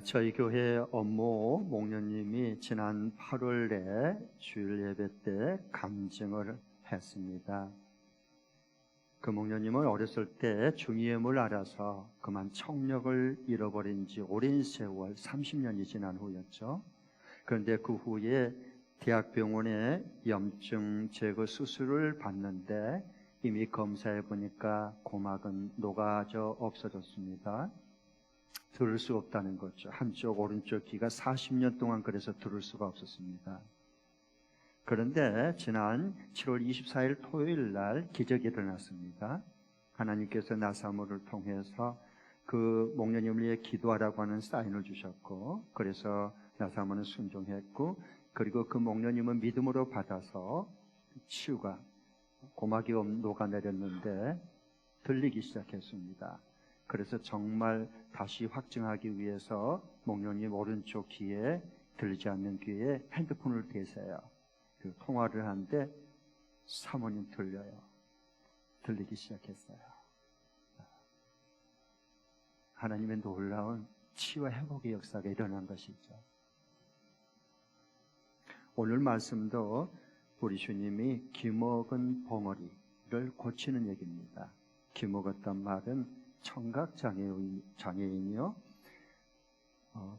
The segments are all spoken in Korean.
저희 교회 업무 목련님이 지난 8월에 주일 예배 때 감증을 했습니다. 그 목련님은 어렸을 때 중이염을 앓아서 그만 청력을 잃어버린 지 오랜 세월 30년이 지난 후였죠. 그런데 그 후에 대학병원에 염증 제거 수술을 받는데 이미 검사해 보니까 고막은 녹아져 없어졌습니다. 들을 수 없다는 거죠. 한쪽 오른쪽 귀가 40년 동안 그래서 들을 수가 없었습니다. 그런데 지난 7월 24일 토요일 날 기적이 일어났습니다. 하나님께서 나사모를 통해서 그 목련님을 위해 기도하라고 하는 사인을 주셨고, 그래서 나사모는 순종했고, 그리고 그 목련님은 믿음으로 받아서 치유가 고막이 녹아내렸는데 들리기 시작했습니다. 그래서 정말 다시 확증하기 위해서 목련님 오른쪽 귀에, 들리지 않는 귀에 핸드폰을 대세요. 그 통화를 하는데 사모님 들려요. 들리기 시작했어요. 하나님의 놀라운 치유와 회복의 역사가 일어난 것이죠. 오늘 말씀도 우리 주님이 기먹은 벙어리를 고치는 얘기입니다. 기먹었단 말은 청각장애인이요.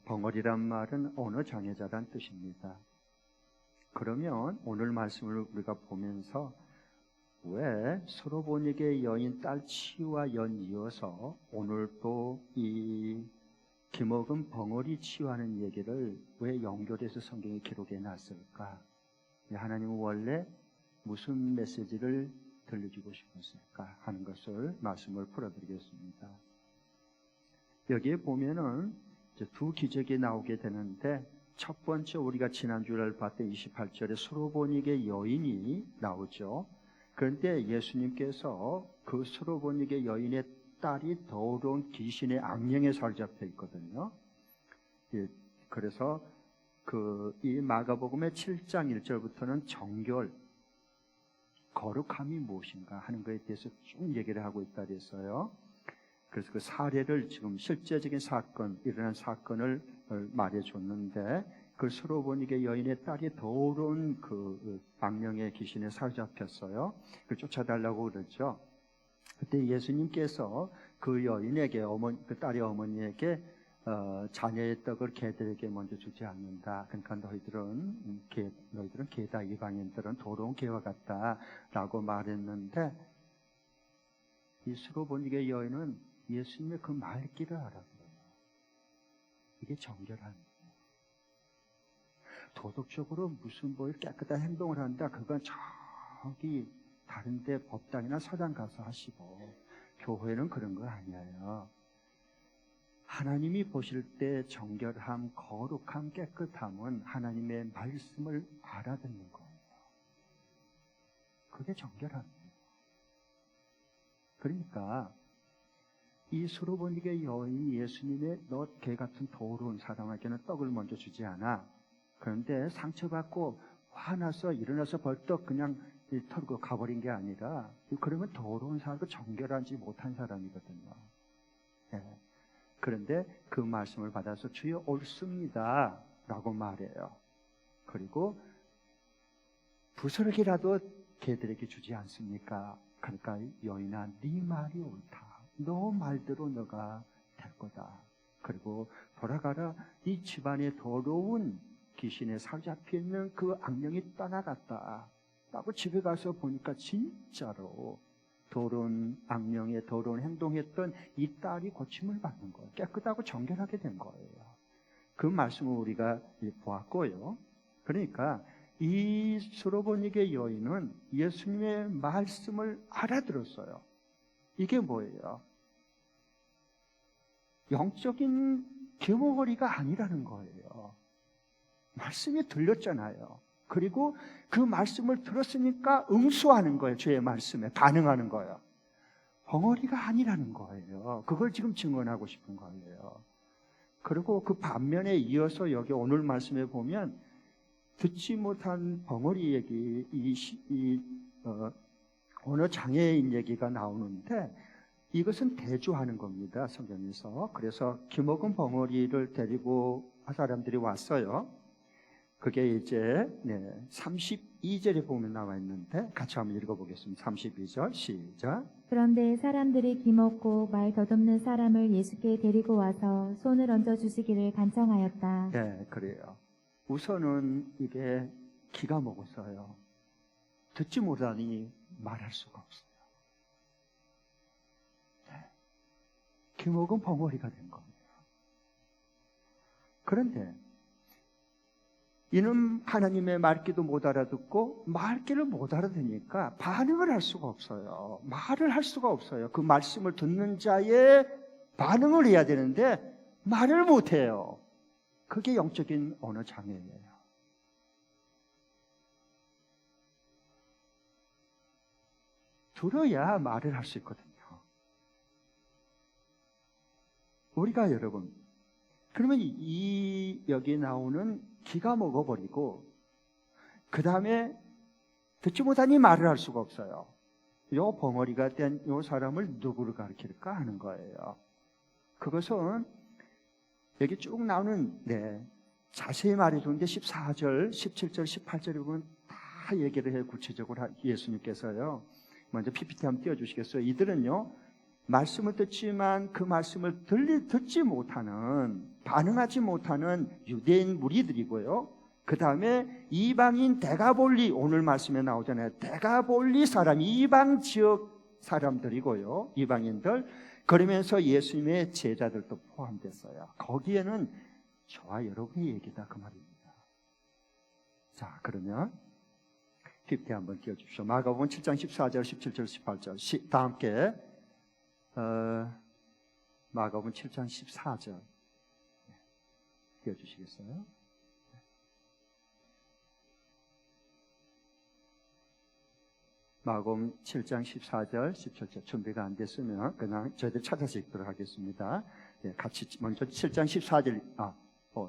벙어리란 말은 언어장애자란 뜻입니다. 그러면 오늘 말씀을 우리가 보면서 왜 소로보닉의 여인 딸 치유와 연이어서 오늘 또 이 기먹은 벙어리 치유하는 얘기를 왜 연결해서 성경에 기록해 놨을까? 하나님은 원래 무슨 메시지를 들려주고 싶었을까 하는 것을 말씀을 풀어드리겠습니다. 여기에 보면은 이제 두 기적이 나오게 되는데, 첫 번째 우리가 지난주를 봤던 28절에 소로보닉의 여인이 나오죠. 그런데 예수님께서 그 소로보닉의 여인의 딸이 더러운 귀신의 악령에 사로잡혀 있거든요. 그래서 이 마가복음의 7장 1절부터는 정결, 거룩함이 무엇인가 하는 것에 대해서 쭉 얘기를 하고 있다 그랬어요. 그래서 그 사례를 지금 실제적인 사건, 일어난 사건을 말해줬는데, 그 소로보닉의 여인의 딸이 더러운 그 악령의 귀신에 사로잡혔어요. 그걸 쫓아달라고 그러죠. 그때 예수님께서 그 여인에게, 그 딸의 어머니에게 자녀의 떡을 개들에게 먼저 주지 않는다. 그러니까 너희들은 개다, 이방인들은 더러운 개와 같다라고 말했는데, 이 소로보닉의 여인은 예수님의 그 말귀를 알아들어요. 이게 정결한 거예요. 도덕적으로 무슨 깨끗한 행동을 한다, 그건 저기 다른데 법당이나 서당 가서 하시고, 교회는 그런 거 아니에요. 하나님이 보실 때 정결함, 거룩함, 깨끗함은 하나님의 말씀을 알아듣는 거예요. 그게 정결함이에요. 그러니까 이 소로보닉의 여인이 예수님의 너 개 같은 더러운 사람에게는 떡을 먼저 주지 않아. 그런데 상처받고 화나서 일어나서 벌떡 그냥 털고 가버린 게 아니라, 그러면 더러운 사람도 정결하지 못한 사람이거든요. 네. 그런데 그 말씀을 받아서 주여 옳습니다 라고 말해요. 그리고 부스러기라도 개들에게 주지 않습니까? 그러니까 여인아, 네 말이 옳다. 너 말대로 너가 될 거다. 그리고 돌아가라. 네 집안에 더러운 귀신에 사로잡혀 있는 그 악령이 떠나갔다 라고 집에 가서 보니까 진짜로 더러운 악령에 더러운 행동했던 이 딸이 고침을 받는 거예요. 깨끗하고 정결하게 된 거예요. 그 말씀을 우리가 보았고요. 그러니까 이 소로보닉의 여인은 예수님의 말씀을 알아들었어요. 이게 뭐예요? 영적인 기머거리가 아니라는 거예요. 말씀이 들렸잖아요. 그리고 그 말씀을 들었으니까 응수하는 거예요. 주의 말씀에 반응하는 거예요. 벙어리가 아니라는 거예요. 그걸 지금 증언하고 싶은 거예요. 그리고 그 반면에 이어서 여기 오늘 말씀에 보면 듣지 못한 벙어리 얘기, 언어 장애인 얘기가 나오는데, 이것은 대조하는 겁니다, 성경에서. 그래서 기먹은 벙어리를 데리고 사람들이 왔어요. 그게 이제 32절에 보면 나와 있는데 같이 한번 읽어보겠습니다. 32절 시작. 그런데 사람들이 기먹고 말 더듬는 사람을 예수께 데리고 와서 손을 얹어 주시기를 간청하였다. 네, 그래요. 우선은 이게 기가 먹었어요. 듣지 못하니 말할 수가 없어요. 기먹은 벙어리가 된 겁니다. 그런데 이는 하나님의 말귀도 못 알아듣고 말귀를 못 알아듣으니까 반응을 할 수가 없어요. 말을 할 수가 없어요. 그 말씀을 듣는 자의 반응을 해야 되는데 말을 못해요. 그게 영적인 언어 장애예요. 들어야 말을 할 수 있거든요. 우리가 여러분, 그러면 여기 나오는 기가 먹어버리고 그 다음에 듣지 못하니 말을 할 수가 없어요. 요 벙어리가 된 요 사람을 누구를 가리킬까 하는 거예요. 그것은 여기 쭉 나오는 자세히 말해주는데 14절, 17절, 18절에 보면 다 얘기를 해요. 구체적으로 예수님께서요. 먼저 PPT 한번 띄워주시겠어요? 이들은요, 말씀을 듣지만 그 말씀을 듣지 못하는, 반응하지 못하는 유대인 무리들이고요. 그 다음에 이방인 데가볼리, 오늘 말씀에 나오잖아요. 데가볼리 사람, 이방 지역 사람들이고요. 이방인들. 그러면서 예수님의 제자들도 포함됐어요. 거기에는 저와 여러분의 얘기다, 그 말입니다. 자, 그러면 PPT 한번 띄워주십시오. 마가복음 7장 14절, 17절, 18절 다 함께 마가복음 7장 14절 띄워주시겠어요? 마가복음 7장 14절, 17절 준비가 안 됐으면 그냥 저희들 찾아서 읽도록 하겠습니다. 같이 먼저 7장 14절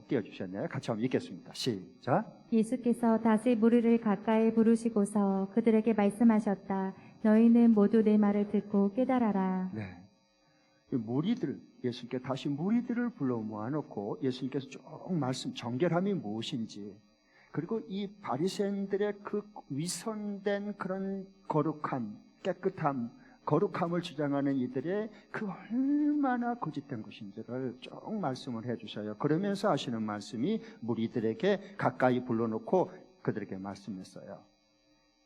띄워주셨네요. 같이 한번 읽겠습니다. 시작. 예수께서 다시 무리를 가까이 부르시고서 그들에게 말씀하셨다. 너희는 모두 내 말을 듣고 깨달아라. 네. 무리들, 예수님께 다시 무리들을 불러 모아놓고 예수님께서 쭉 말씀, 정결함이 무엇인지, 그리고 이 바리새인들의 그 위선된 그런 거룩함, 깨끗함, 거룩함을 주장하는 이들의 그 얼마나 거짓된 것인지를 쭉 말씀을 해주셔요. 그러면서 하시는 말씀이 무리들에게 가까이 불러놓고 그들에게 말씀했어요.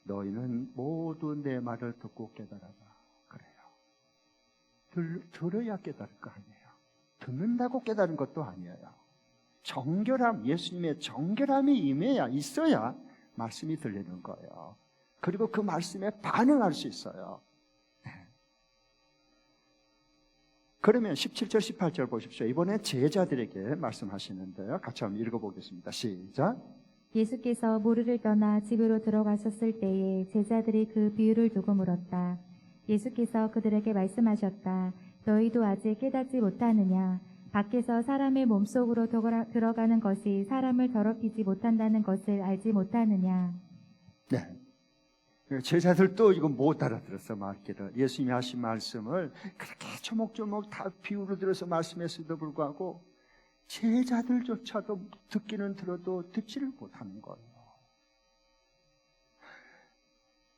너희는 모두 내 말을 듣고 깨달아라. 그래요. 들어야 깨달을 거 아니에요. 듣는다고 깨달은 것도 아니에요. 정결함, 예수님의 정결함이 임해야, 있어야 말씀이 들리는 거예요. 그리고 그 말씀에 반응할 수 있어요. 그러면 17절, 18절 보십시오. 이번에 제자들에게 말씀하시는데요. 같이 한번 읽어보겠습니다. 시작. 예수께서 무리를 떠나 집으로 들어가셨을 때에 제자들이 그 비유를 두고 물었다. 예수께서 그들에게 말씀하셨다. 너희도 아직 깨닫지 못하느냐? 밖에서 사람의 몸속으로 들어가는 것이 사람을 더럽히지 못한다는 것을 알지 못하느냐? 네. 제자들도 이거 못 알아들었어, 말귀를. 예수님이 하신 말씀을 그렇게 조목조목 다 비유로 들어서 말씀했음에도 불구하고 제자들조차도 듣기는 들어도 듣지를 못하는 거예요.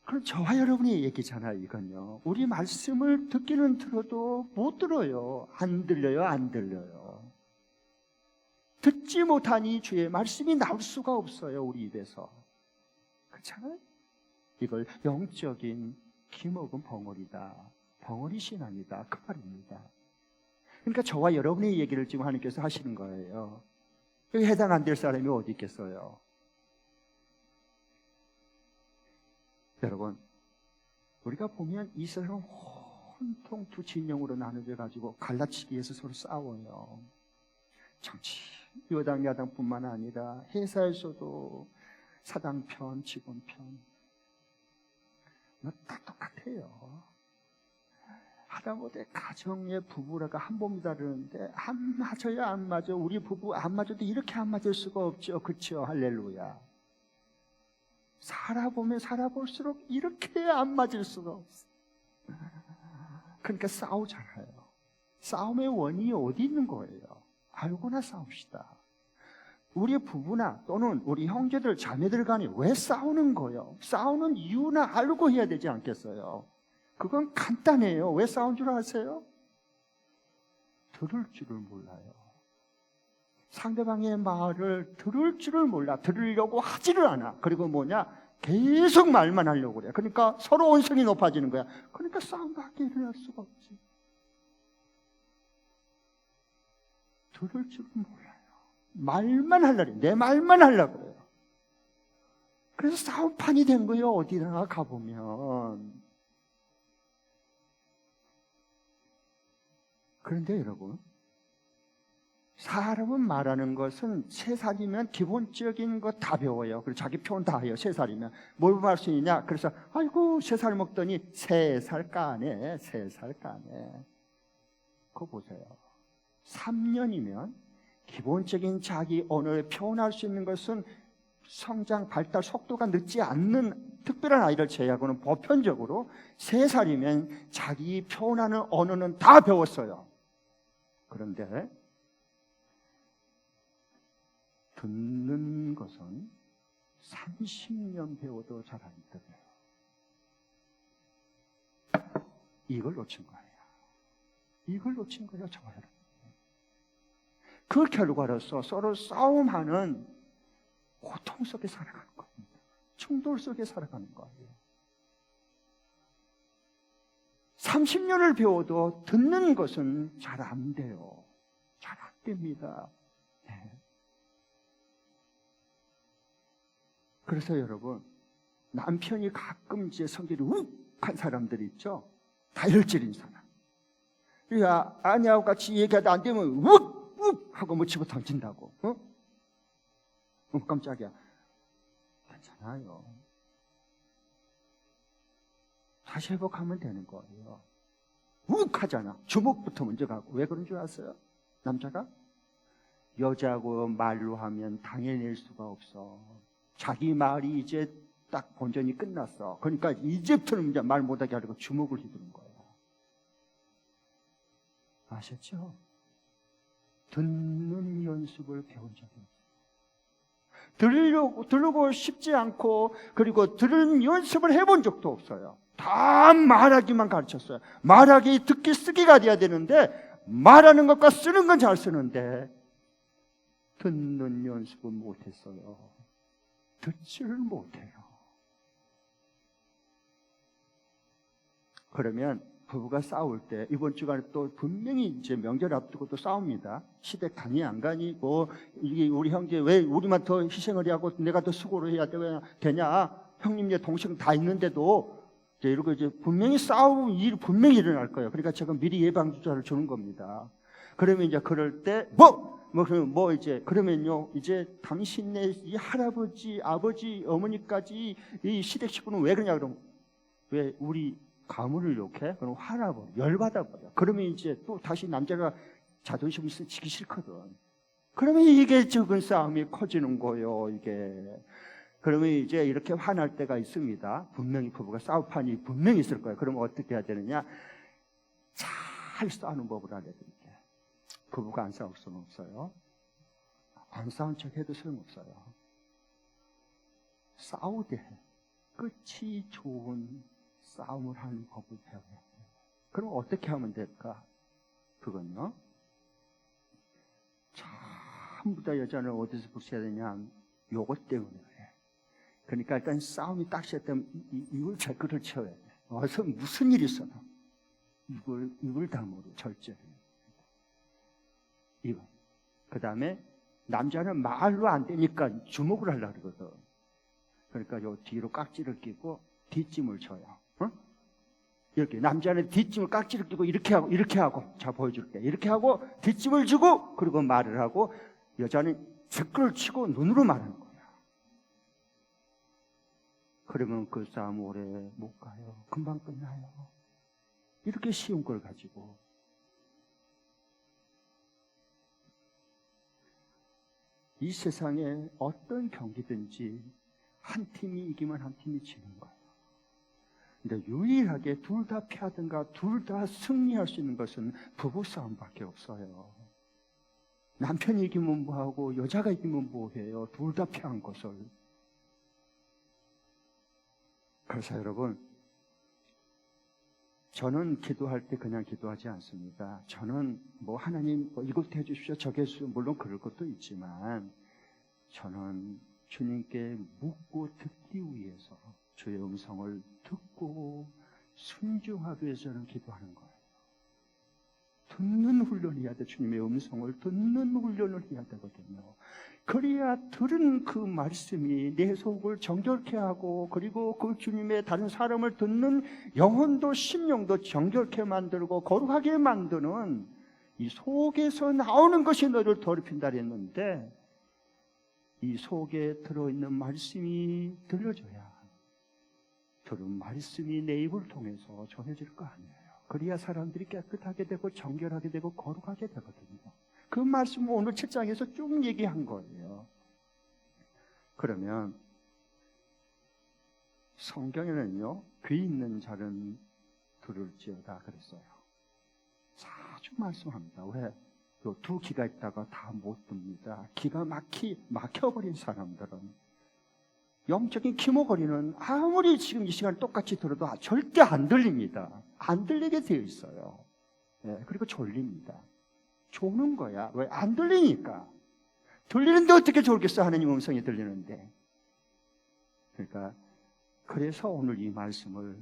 그럼 저와 여러분의 얘기잖아요, 이건요. 우리 말씀을 듣기는 들어도 못 들어요. 안 들려요, 안 들려요. 듣지 못하니 주의 말씀이 나올 수가 없어요, 우리 입에서. 그렇잖아요? 이걸 영적인 기먹은 벙어리다, 벙어리 신앙이다, 그 말입니다. 그러니까 저와 여러분의 얘기를 지금 하나님께서 하시는 거예요. 여기 해당 안 될 사람이 어디 있겠어요? 여러분, 우리가 보면 이 세상은 온통 두 진영으로 나눠져 가지고 갈라치기 위해서 서로 싸워요. 정치, 여당, 야당뿐만 아니라 회사에서도 사당 편, 직원 편, 다 똑같아요. 하다못해 가정의 부부라가 한 몸이다 그러는데 안 맞아요, 안 맞아. 우리 부부 안 맞아도 이렇게 안 맞을 수가 없죠. 그렇죠? 할렐루야. 살아보면 살아볼수록 이렇게 안 맞을 수가 없어. 그러니까 싸우잖아요. 싸움의 원인이 어디 있는 거예요? 알고나 싸웁시다. 우리 부부나 또는 우리 형제들, 자매들 간에 왜 싸우는 거예요? 싸우는 이유나 알고 해야 되지 않겠어요? 그건 간단해요. 왜 싸운 줄 아세요? 들을 줄을 몰라요. 상대방의 말을 들을 줄을 몰라. 들으려고 하지를 않아. 그리고 뭐냐? 계속 말만 하려고 그래. 그러니까 서로 언성이 높아지는 거야. 그러니까 싸움밖에 일어날 수가 없지. 들을 줄을 몰라요. 말만 하려고 내 말만 하려고 그래요. 그래서 싸움판이 된 거예요. 어디나 가보면. 그런데 여러분, 사람은 말하는 것은 3살이면 기본적인 거 다 배워요. 그리고 자기 표현 다 해요. 3살이면. 뭘 할 수 있냐? 그래서 아이고 3살 먹더니 3살 까네. 3살 까네. 그거 보세요. 3년이면 기본적인 자기 언어를 표현할 수 있는 것은 성장, 발달 속도가 늦지 않는 특별한 아이를 제외하고는 보편적으로 3살이면 자기 표현하는 언어는 다 배웠어요. 그런데 듣는 것은 30년 배워도 잘 안 들어요. 이걸 놓친 거예요. 이걸 놓친 거예요, 저와 여러분. 그 결과로서 서로 싸움하는 고통 속에 살아가는 겁니다. 충돌 속에 살아가는 거예요. 30년을 배워도 듣는 것은 잘 안 돼요. 잘 안 됩니다. 네. 그래서 여러분, 남편이 가끔 이제 성질이 욱한 사람들이 있죠. 다혈질인 사람. 그러니까 아내하고 같이 얘기하다 안 되면 욱 하고 뭐 집어 던진다고. 깜짝이야. 괜찮아요. 다시 회복하면 되는 거예요. 욱 하잖아. 주먹부터 먼저 가고. 왜 그런 줄 아세요? 남자가? 여자하고 말로 하면 당해낼 수가 없어. 자기 말이 이제 딱 본전이 끝났어. 그러니까 이제부터는 이제 말 못하게 하려고 주먹을 휘두른 거예요. 아셨죠? 듣는 연습을 배운 적이 없어요. 들으고 싶지 않고, 그리고 들은 연습을 해본 적도 없어요. 다 말하기만 가르쳤어요. 말하기, 듣기, 쓰기가 돼야 되는데, 말하는 것과 쓰는 건 잘 쓰는데, 듣는 연습은 못했어요. 듣지를 못해요. 그러면 부부가 싸울 때 이번 주간에 또 분명히 이제 명절 앞두고 또 싸웁니다. 시댁 가니 안 가니 뭐 이게 우리 형제 왜 우리만 더 희생을 해야 하고 내가 더 수고를 해야 되냐? 형님네 동생 다 있는데도 이제 이러고 이제 분명히 싸움 일 분명히 일어날 거예요. 그러니까 제가 미리 예방 주사를 주는 겁니다. 그러면 이제 그럴 때 그러면요 이제 당신네 이 할아버지, 아버지, 어머니까지 이 시댁 식구는 왜 그러냐 그러면 왜 우리 가문을 욕해? 그럼 화나버려. 열받아버려. 그러면 이제 또 다시 남자가 자존심을 지기 싫거든. 그러면 이게 적은 싸움이 커지는 거예요, 이게. 그러면 이제 이렇게 화날 때가 있습니다. 분명히 부부가 싸움판이 분명히 있을 거예요. 그러면 어떻게 해야 되느냐? 잘 싸우는 법을 알려드릴게요. 부부가 안 싸울 수는 없어요. 안 싸운 척 해도 소용없어요. 싸우되 끝이 좋은 싸움을 하는 법을 배워야 돼요. 그럼 어떻게 하면 될까? 그건요. 전부 다 여자는 어디서 붙여야 되냐? 요것 때문에 그래. 그러니까 일단 싸움이 딱 시작되면 이걸 제거를 채워야 돼. 와서 무슨 일이 있어도 이걸 다 모르 절제를. 이거. 그 다음에 남자는 말로 안 되니까 주먹을 하려고 그러거든. 그러니까 요 뒤로 깍지를 끼고 뒷짐을 쳐요. 이렇게 남자는 뒷짐을 깍지를 끼고 이렇게 하고 자 보여줄게. 이렇게 하고 뒷짐을 주고 그리고 말을 하고 여자는 제끌을 치고 눈으로 말하는 거야. 그러면 그 싸움 오래 못 가요. 금방 끝나요. 이렇게 쉬운 걸 가지고 이 세상에 어떤 경기든지 한 팀이 이기면 한 팀이 지는 거예요. 근데 유일하게 둘 다 피하든가 둘 다 승리할 수 있는 것은 부부싸움밖에 없어요. 남편이 이기면 뭐하고 여자가 이기면 뭐해요. 둘 다 피한 것을. 그래서 여러분, 저는 기도할 때 그냥 기도하지 않습니다. 저는 뭐 하나님 이것도 해주십시오, 저게 해주십시오. 물론 그럴 것도 있지만 저는 주님께 묻고 듣기 위해서, 주의 음성을 듣고 순종하기 위해서 저는 기도하는 거예요. 듣는 훈련을 해야 돼. 주님의 음성을 듣는 훈련을 해야 되거든요. 그래야 들은 그 말씀이 내 속을 정결케 하고, 그리고 그 주님의 다른 사람을 듣는 영혼도 심령도 정결케 만들고 거룩하게 만드는 이 속에서 나오는 것이 너를 더럽힌다 그랬는데, 이 속에 들어있는 말씀이 들려줘야 들은 말씀이 내 입을 통해서 전해질 거 아니에요. 그래야 사람들이 깨끗하게 되고 정결하게 되고 거룩하게 되거든요. 그 말씀은 오늘 7장에서 쭉 얘기한 거예요. 그러면 성경에는요, 귀 있는 자는 들을지어다 그랬어요. 자주 말씀합니다. 왜? 두 귀가 있다가 다 못 듭니다. 기가 막혀버린 사람들은, 영적인 기모거리는 아무리 지금 이 시간 똑같이 들어도 절대 안 들립니다. 안 들리게 되어 있어요. 그리고 졸립니다. 조는 거야. 왜? 안 들리니까. 들리는데 어떻게 졸겠어? 하나님 음성이 들리는데. 그러니까 그래서 오늘 이 말씀을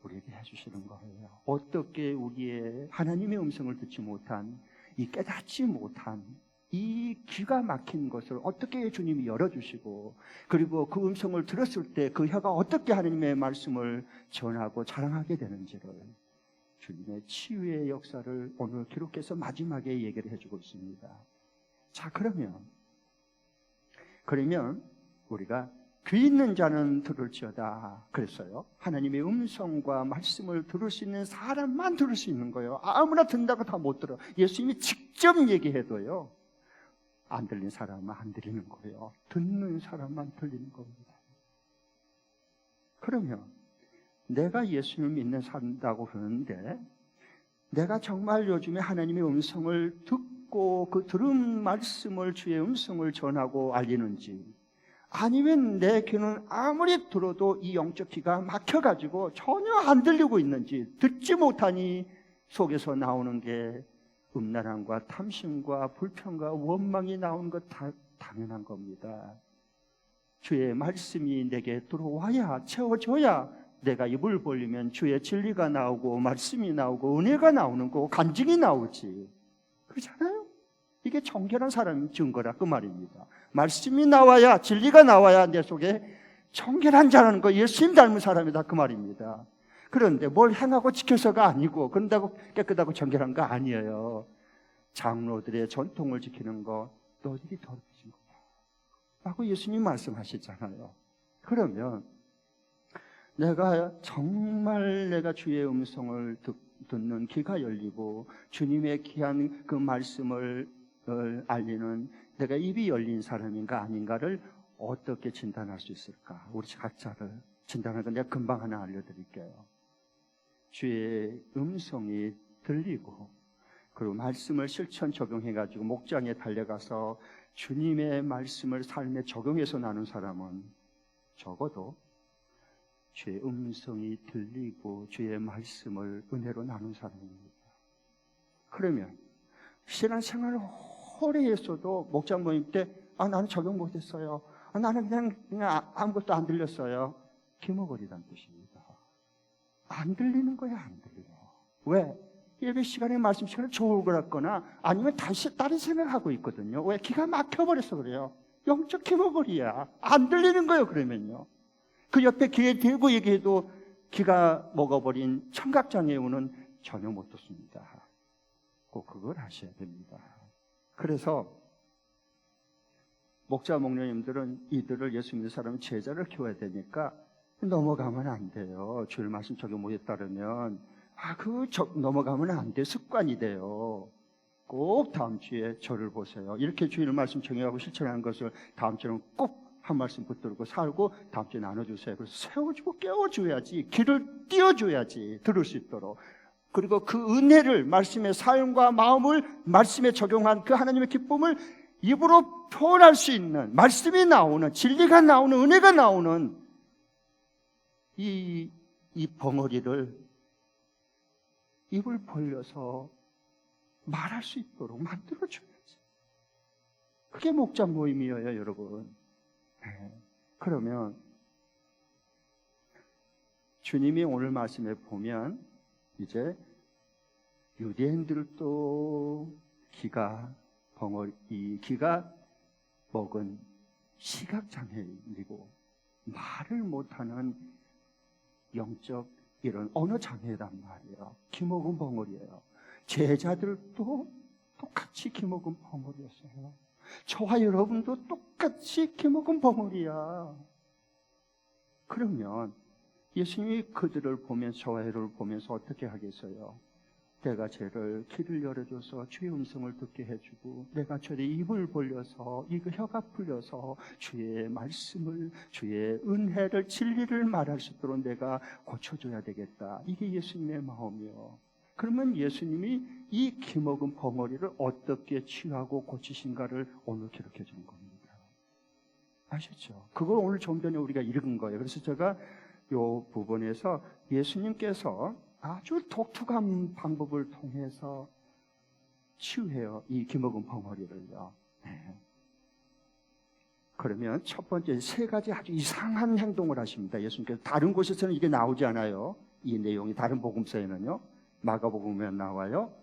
우리에게 해주시는 거예요. 어떻게 우리의 하나님의 음성을 듣지 못한, 이 깨닫지 못한 이 기가 막힌 것을 어떻게 주님이 열어주시고, 그리고 그 음성을 들었을 때 그 혀가 어떻게 하나님의 말씀을 전하고 자랑하게 되는지를, 주님의 치유의 역사를 오늘 기록해서 마지막에 얘기를 해주고 있습니다. 자, 그러면 우리가 귀 있는 자는 들을지어다 그랬어요. 하나님의 음성과 말씀을 들을 수 있는 사람만 들을 수 있는 거예요. 아무나 듣는다고 다 못 들어. 예수님이 직접 얘기해도요, 안 들리는 사람은 안 들리는 거예요. 듣는 사람만 들리는 겁니다. 그러면 내가 예수님을 믿는 산다고 그러는데, 내가 정말 요즘에 하나님의 음성을 듣고 그 들은 말씀을, 주의 음성을 전하고 알리는지, 아니면 내 귀는 아무리 들어도 이 영적 귀가 막혀가지고 전혀 안 들리고 있는지, 듣지 못하니 속에서 나오는 게 음란함과 탐심과 불평과 원망이 나오는 것 다 당연한 겁니다. 주의 말씀이 내게 들어와야, 채워져야 내가 입을 벌리면 주의 진리가 나오고 말씀이 나오고 은혜가 나오는 거고 간증이 나오지. 그렇잖아요? 이게 정결한 사람의 증거라 그 말입니다. 말씀이 나와야, 진리가 나와야 내 속에 정결한 자라는 거, 예수님 닮은 사람이다 그 말입니다. 그런데 뭘 행하고 지켜서가 아니고, 그런다고 깨끗하고 정결한 거 아니에요. 장로들의 전통을 지키는 거, 너희들이 더럽혀진 거야 라고 예수님 말씀하시잖아요. 그러면 내가 주의 음성을 듣는 귀가 열리고 주님의 귀한 그 말씀을 알리는 내가 입이 열린 사람인가 아닌가를 어떻게 진단할 수 있을까? 우리 각자를 진단하는 건 내가 금방 하나 알려드릴게요. 주의 음성이 들리고, 그리고 말씀을 실천 적용해가지고 목장에 달려가서 주님의 말씀을 삶에 적용해서 나눈 사람은 적어도 주의 음성이 들리고 주의 말씀을 은혜로 나눈 사람입니다. 그러면 신앙생활을 오래 했어도 목장 모임 때 나는 적용 못했어요. 나는 그냥 아무것도 안 들렸어요. 기모거리란 뜻입니다. 안 들리는 거야, 안 들려. 왜? 예배 시간에 말씀 시간에 좋을 것 같거나 아니면 다른 생각하고 있거든요. 왜? 기가 막혀버려서 그래요. 영적 기모거리야. 안 들리는 거예요, 그러면요. 그 옆에 귀에 대고 얘기해도 기가 먹어버린 청각장애우는 전혀 못 듣습니다. 꼭 그걸 하셔야 됩니다. 그래서 목자 목녀님들은 이들을 예수 믿는 사람은 제자를 키워야 되니까 넘어가면 안 돼요. 주일 말씀 적용 못에 따르면 넘어가면 안 돼. 습관이 돼요. 꼭 다음 주에 저를 보세요. 이렇게 주일 말씀 정해하고 실천하는 것을 다음 주에는 꼭 한 말씀 붙들고 살고 다음 주에 나눠주세요. 그래서 세워주고 깨워줘야지, 길을 띄워줘야지 들을 수 있도록. 그리고 그 은혜를, 말씀의 사용과 마음을 말씀에 적용한 그 하나님의 기쁨을 입으로 표현할 수 있는, 말씀이 나오는, 진리가 나오는, 은혜가 나오는 이 벙어리를 입을 벌려서 말할 수 있도록 만들어줘야지. 그게 목자 모임이에요, 여러분. 그러면 주님이 오늘 말씀에 보면 이제 유대인들도 기가 먹은 시각장애인이고 말을 못하는 영적 이런 언어 장애란 말이에요. 기먹은 벙어리예요. 제자들도 똑같이 기먹은 벙어리였어요. 저와 여러분도 똑같이 기먹은 벙어리야. 그러면 예수님이 그들을 보면서, 저와 여러분을 보면서 어떻게 하겠어요? 내가 죄를 길을 열어줘서 주의 음성을 듣게 해주고, 내가 죄의 입을 벌려서 이 혀가 풀려서 주의 말씀을, 주의 은혜를, 진리를 말할 수 있도록 내가 고쳐줘야 되겠다. 이게 예수님의 마음이요. 그러면 예수님이 이 기먹은 벙어리를 어떻게 치유하고 고치신가를 오늘 기록해 준 겁니다. 아셨죠? 그걸 오늘 좀 전에 우리가 읽은 거예요. 그래서 제가 이 부분에서 예수님께서 아주 독특한 방법을 통해서 치유해요. 이 기먹은 벙어리를요. 네. 그러면 첫 번째 세 가지 아주 이상한 행동을 하십니다. 예수님께서 다른 곳에서는 이게 나오지 않아요. 이 내용이 다른 복음서에는요. 마가복음에 나와요.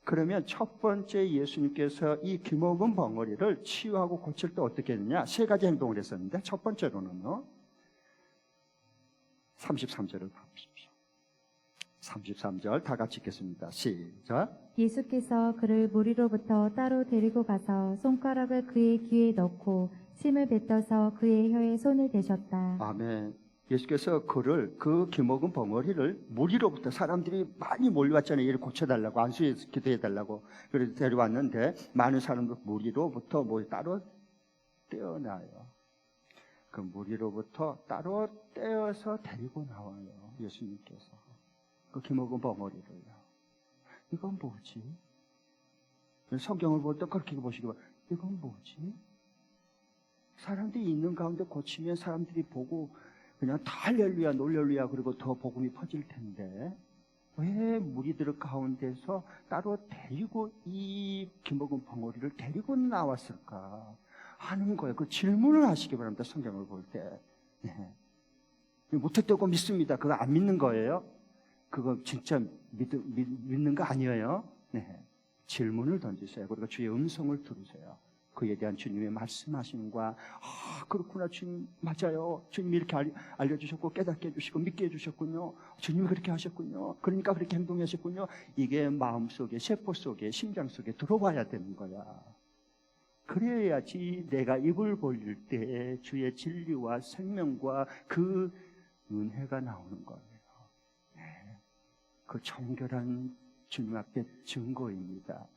그러면 첫 번째 예수님께서 이 기먹은 벙어리를 치유하고 고칠 때 어떻게 했느냐? 세 가지 행동을 했었는데 첫 번째로는요. 33절을 보십시오. 33절 다 같이 읽겠습니다. 시작. 예수께서 그를 무리로부터 따로 데리고 가서 손가락을 그의 귀에 넣고 침을 뱉어서 그의 혀에 손을 대셨다. 아멘. 예수께서 그 기먹은 벙어리를 무리로부터, 사람들이 많이 몰려왔잖아요. 이를 고쳐달라고, 안수해서 기도해달라고. 그래서 데려왔는데 많은 사람들 무리로부터 따로 떼어나요. 그 무리로부터 따로 떼어서 데리고 나와요. 예수님께서 그 기먹은 벙어리를요. 이건 뭐지? 성경을 볼 때 그렇게 보시기 바랍니다. 이건 뭐지? 사람들이 있는 가운데 고치면 사람들이 보고 그냥 다 할렐루야, 놀렐루야, 그리고 더 복음이 퍼질 텐데 왜 무리들 가운데서 따로 데리고 이 기먹은 벙어리를 데리고 나왔을까 하는 거예요. 그 질문을 하시기 바랍니다. 성경을 볼 때. 네. 못했다고 믿습니다. 그거 안 믿는 거예요. 그거 진짜 믿는 거 아니에요. 네. 질문을 던지세요. 그리고 주의 음성을 들으세요. 그에 대한 주님의 말씀하심과 그렇구나, 주님 맞아요. 주님이 이렇게 알려주셨고 깨닫게 해주시고 믿게 해주셨군요. 주님이 그렇게 하셨군요. 그러니까 그렇게 행동하셨군요. 이게 마음속에, 세포 속에, 심장 속에 들어와야 되는 거야. 그래야지 내가 입을 벌릴 때 주의 진리와 생명과 그 은혜가 나오는 거예요. 네. 그 정결한 주님 앞에 증거입니다.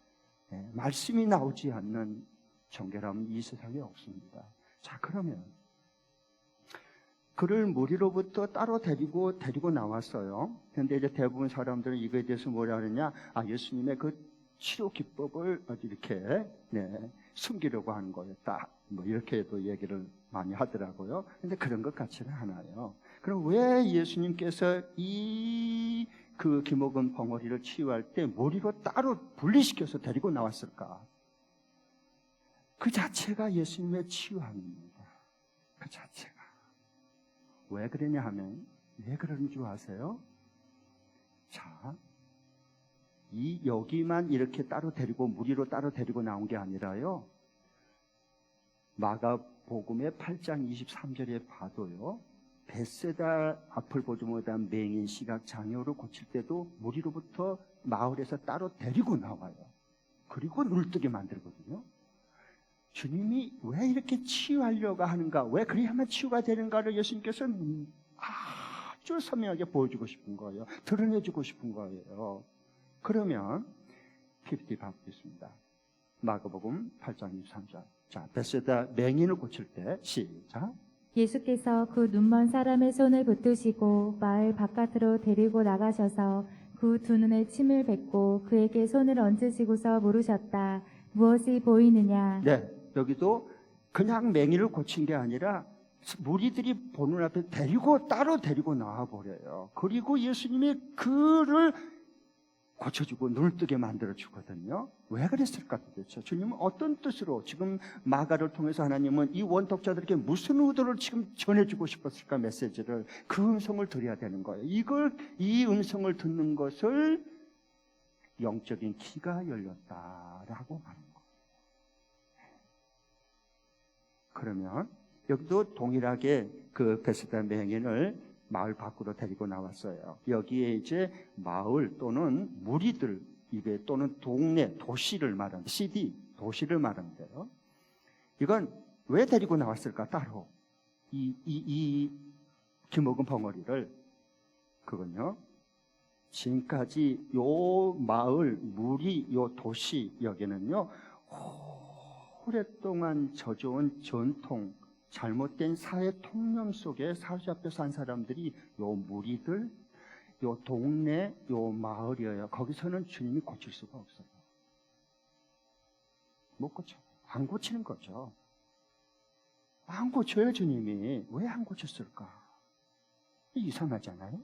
네. 말씀이 나오지 않는 정결함은 이 세상에 없습니다. 자, 그러면 그를 무리로부터 따로 데리고 나왔어요. 그런데 이제 대부분 사람들은 이거에 대해서 뭐라 하느냐? 예수님의 그 치료 기법을 이렇게 숨기려고 하는 거였다. 이렇게도 얘기를 많이 하더라고요. 그런데 그런 것 같지는 않아요. 그럼 왜 예수님께서 그 기먹은 벙어리를 치유할 때 무리로 따로 분리시켜서 데리고 나왔을까? 그 자체가 예수님의 치유함입니다. 그 자체가. 왜 그러냐 하면, 왜 그러는 줄 아세요? 자, 여기만 이렇게 따로 데리고, 무리로 따로 데리고 나온 게 아니라요. 마가복음의 8장 23절에 봐도요. 벳세다 앞을 보지 못한 맹인, 시각, 장애우를 고칠 때도 무리로부터 마을에서 따로 데리고 나와요. 그리고 눈뜨게 만들거든요. 주님이 왜 이렇게 치유하려고 하는가, 왜 그래야만 치유가 되는가를 예수님께서는 아주 선명하게 보여주고 싶은 거예요. 드러내주고 싶은 거예요. 그러면 PPT 받겠습니다. 마가복음 8장 23절. 자, 베세다 맹인을 고칠 때 시작. 예수께서 그 눈먼 사람의 손을 붙드시고 마을 바깥으로 데리고 나가셔서 그 두 눈에 침을 뱉고 그에게 손을 얹으시고서 물으셨다. 무엇이 보이느냐? 네, 여기도 그냥 맹인을 고친 게 아니라 무리들이 보는 앞에 따로 데리고 나와 버려요. 그리고 예수님이 그를 고쳐주고 눈을 뜨게 만들어 주거든요. 왜 그랬을까 도대체? 주님은 어떤 뜻으로 지금 마가를 통해서 하나님은 이 원독자들에게 무슨 의도를 지금 전해주고 싶었을까? 메시지를, 그 음성을 들어야 되는 거예요. 이 음성을 듣는 것을 영적인 귀가 열렸다라고 하는 거예요. 그러면 여기도 동일하게 그 베세다 맹인을 마을 밖으로 데리고 나왔어요. 여기에 이제 마을 또는 무리들 입에 또는 동네, 도시를 말하는 도시를 말하는데요. 이건 왜 데리고 나왔을까? 따로 이 기먹은 벙어리를, 그건요, 지금까지 요 마을, 무리, 요 도시 여기는요 오랫동안 져져온 전통, 잘못된 사회 통념 속에 사로잡혀 산 사람들이 요 무리들, 요 동네, 요 마을이에요. 거기서는 주님이 고칠 수가 없어요. 못 고쳐. 안 고치는 거죠. 안 고쳐요, 주님이. 왜 안 고쳤을까? 이상하잖아요.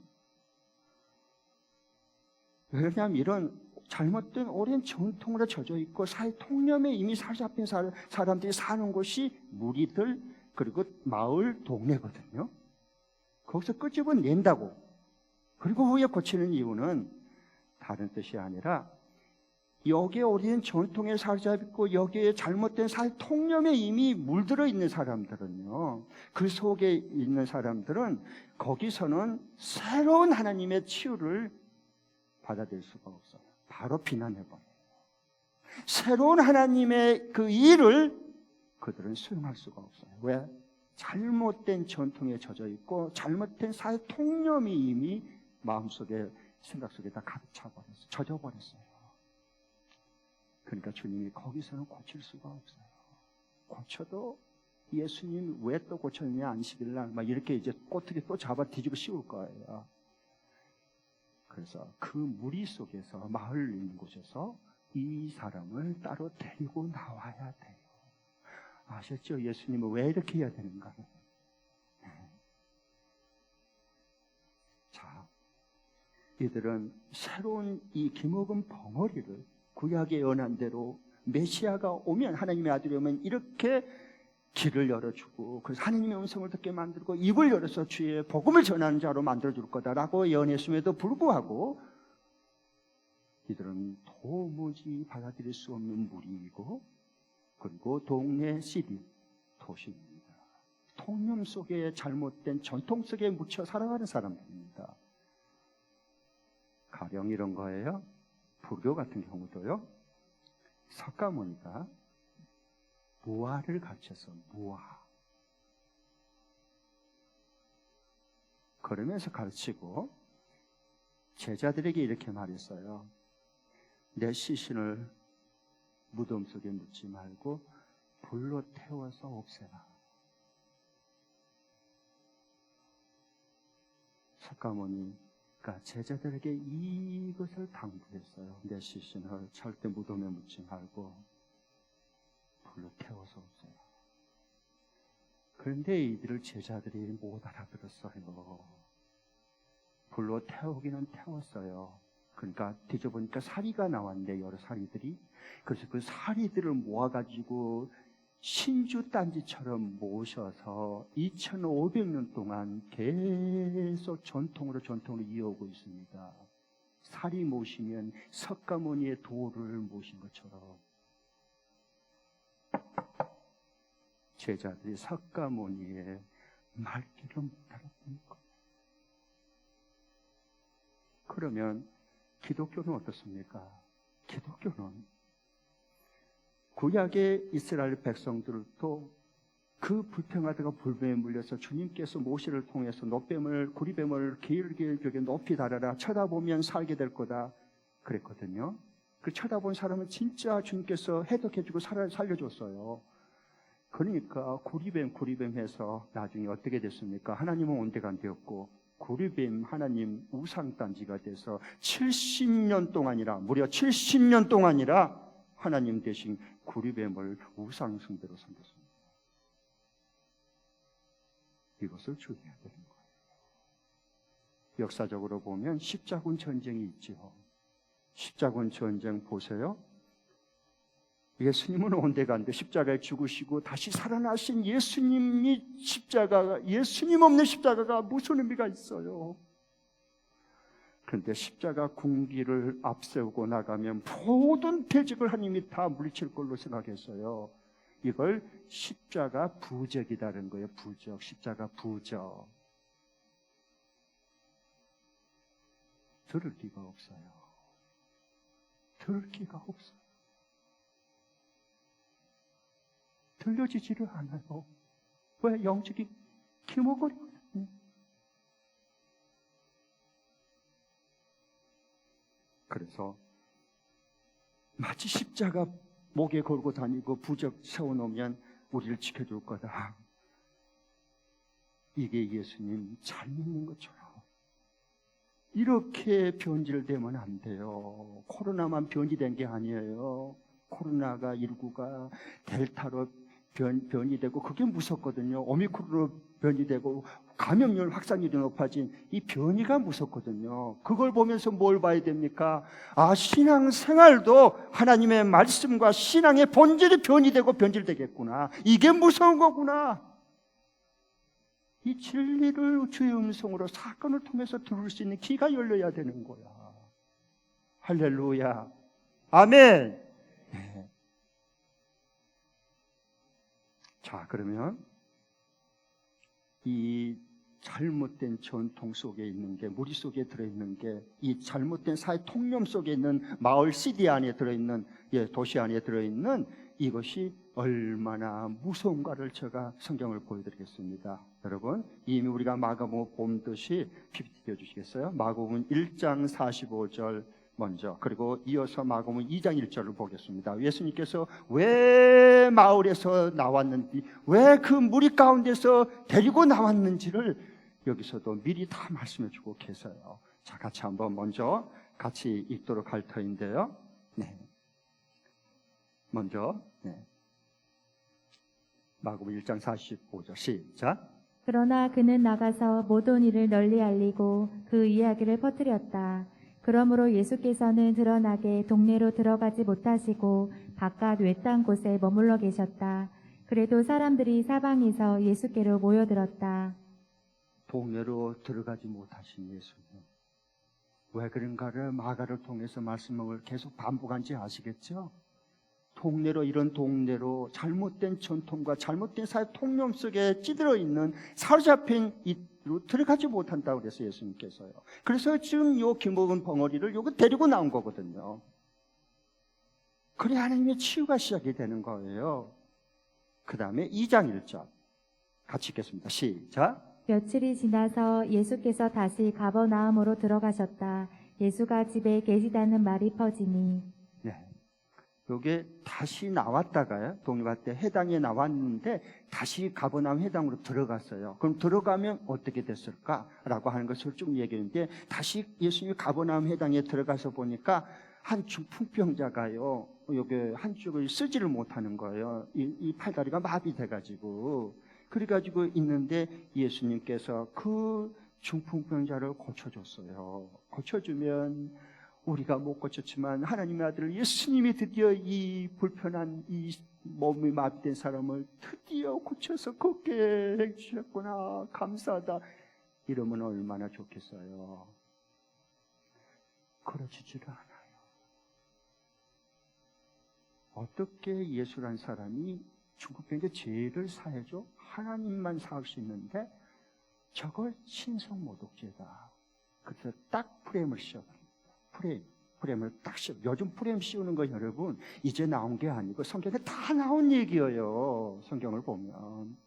왜냐하면 이런 잘못된 오랜 전통으로 젖어 있고 사회 통념에 이미 사로잡힌 사람들이 사는 곳이 무리들, 그리고 마을, 동네거든요. 거기서 끄집어낸다고. 그리고 후에 고치는 이유는 다른 뜻이 아니라 여기에 오랜 전통에 사로잡고 여기에 잘못된 사회 통념에 이미 물들어 있는 사람들은요, 그 속에 있는 사람들은 거기서는 새로운 하나님의 치유를 받아들일 수가 없어요. 바로 비난해버려요. 새로운 하나님의 그 일을 그들은 수용할 수가 없어요. 왜? 잘못된 전통에 젖어 있고 잘못된 사회 통념이 이미 마음속에, 생각 속에 다 가득 차버렸어요. 젖어버렸어요. 그러니까 주님이 거기서는 고칠 수가 없어요. 고쳐도 예수님 왜 또 고쳤느냐, 안식일날 막 이렇게 이제 꼬투리 또 잡아 뒤집어 씌울 거예요. 그래서 그 무리 속에서, 마을 있는 곳에서 이 사람을 따로 데리고 나와야 돼요. 아셨죠? 예수님은 왜 이렇게 해야 되는가? 자, 이들은 새로운 이 기먹은 벙어리를 구약의 언한대로 메시아가 오면, 하나님의 아들이 오면 이렇게 길을 열어주고, 그래서 하나님의 음성을 듣게 만들고 입을 열어서 주의 복음을 전하는 자로 만들어줄 거다라고 예언했음에도 불구하고 이들은 도무지 받아들일 수 없는 무리이고, 그리고 동네 도시입니다. 통념 속에, 잘못된 전통 속에 묻혀 살아가는 사람들입니다. 가령 이런 거예요. 불교 같은 경우도요, 석가모니가 무아를 가르쳐서, 그러면서 가르치고 제자들에게 이렇게 말했어요. 내 시신을 무덤 속에 묻지 말고 불로 태워서 없애라. 석가모니가 제자들에게 이것을 당부했어요. 내 시신을 절대 무덤에 묻지 말고 불로 태워서 없애라. 그런데 이들을 제자들이 못 알아들었어요. 불로 태우기는 태웠어요. 그러니까 뒤져보니까 사리가 나왔는데, 여러 사리들이. 그래서 그 사리들을 모아가지고 신주 딴지처럼 모셔서 2500년 동안 계속 전통으로 이어오고 있습니다. 사리 모시면 석가모니의 도를 모신 것처럼 제자들이 석가모니의 말귀를 못 알아듣는 거예요. 그러면 기독교는 어떻습니까? 기독교는 구약의 이스라엘 백성들도 그 불평하다가 불뱀에 물려서 주님께서 모세를 통해서 구리뱀을 길게 높이 달아라, 쳐다보면 살게 될 거다 그랬거든요. 그 쳐다본 사람은 진짜 주님께서 해독해주고 살려줬어요. 그러니까 구리뱀 해서 나중에 어떻게 됐습니까? 하나님은 온데간데였고 구리뱀 하나님 우상단지가 돼서 70년 동안이라, 무려 70년 동안이라 하나님 대신 구리뱀을 우상숭배로 섬겼습니다. 이것을 주의해야 되는 거예요. 역사적으로 보면 십자군 전쟁이 있지요. 십자군 전쟁 보세요. 예수님은 온데간데 십자가에 죽으시고 다시 살아나신 예수님이 예수님 없는 십자가가 무슨 의미가 있어요? 그런데 십자가 궁기를 앞세우고 나가면 모든 대적을 하나님이 다 물리칠 걸로 생각했어요. 이걸 십자가 부적이라는 거예요. 부적, 십자가 부적. 들을 기가 없어요. 들을 기가 없어요. 들려지지를 않아요. 왜? 영적이 기모거리거든요. 그래서 마치 십자가 목에 걸고 다니고 부적 세워놓으면 우리를 지켜줄 거다. 이게 예수님 잘 믿는 것처럼 이렇게 변질되면 안 돼요. 코로나만 변이된 게 아니에요. 코로나가 19가 델타로 변이 되고 그게 무섭거든요. 오미크론으로 변이 되고 감염률 확산률이 높아진 이 변이가 무섭거든요. 그걸 보면서 뭘 봐야 됩니까? 신앙생활도 하나님의 말씀과 신앙의 본질이 변이되고 변질되겠구나. 이게 무서운 거구나. 이 진리를 주의 음성으로 사건을 통해서 들을 수 있는 귀가 열려야 되는 거야. 할렐루야. 아멘. 네. 자, 그러면 이 잘못된 전통 속에 있는 게, 무리 속에 들어있는 게, 이 잘못된 사회 통념 속에 있는 마을 시티 안에 들어있는, 도시 안에 들어있는 이것이 얼마나 무서운가를 제가 성경을 보여드리겠습니다. 여러분, 이미 우리가 마가복음 본 듯이 PPT 띄워주시겠어요? 마가복음 1장 45절 먼저, 그리고 이어서 마가복음 2장 1절을 보겠습니다. 예수님께서 왜 마을에서 나왔는지, 왜 그 무리 가운데서 데리고 나왔는지를 여기서도 미리 다 말씀해 주고 계세요. 자, 같이 한번 먼저 같이 읽도록 할 터인데요. 네. 먼저 마가복음 1장 45절 시작. 그러나 그는 나가서 모든 일을 널리 알리고 그 이야기를 퍼뜨렸다. 그러므로 예수께서는 드러나게 동네로 들어가지 못하시고 바깥 외딴 곳에 머물러 계셨다. 그래도 사람들이 사방에서 예수께로 모여들었다. 동네로 들어가지 못하신 예수님, 왜 그런가를 마가를 통해서 말씀을 계속 반복한지 아시겠죠? 동네로, 이런 동네로 잘못된 전통과 잘못된 사회 통념 속에 찌들어 있는, 사로잡힌 이로 들어가지 못한다고 그래서 예수님께서요. 그래서 지금 요 김복은 벙어리를 요거 데리고 나온 거거든요. 그래 하나님의 치유가 시작이 되는 거예요. 그 다음에 2장 1절 같이 읽겠습니다. 시작. 며칠이 지나서 예수께서 다시 가버나움으로 들어가셨다. 예수가 집에 계시다는 말이 퍼지니. 네. 요게 다시 나왔다가요, 독립할 때 해당에 나왔는데 다시 가버나움 해당으로 들어갔어요. 그럼 들어가면 어떻게 됐을까라고 하는 것을 쭉 얘기했는데, 다시 예수님이 가버나움 해당에 들어가서 보니까 한 중풍병자가요, 요게 한쪽을 쓰지를 못하는 거예요. 이 팔다리가 마비돼가지고. 그래가지고 있는데 예수님께서 그 중풍병자를 고쳐줬어요. 고쳐주면 우리가 못 고쳤지만 하나님의 아들 예수님이 드디어 이 불편한 이 몸이 마비된 사람을 드디어 고쳐서 걷게 해주셨구나, 감사하다, 이러면 얼마나 좋겠어요. 그러지지를 않아요. 어떻게 예수란 사람이 중국병자 죄를 사해줘? 하나님만 사할 수 있는데 저걸 신성모독죄다. 그래서 딱 프레임을 씌워버립니다. 프레임을 딱 씌워. 요즘 프레임 씌우는 거 여러분 이제 나온 게 아니고 성경에 다 나온 얘기예요. 성경을 보면.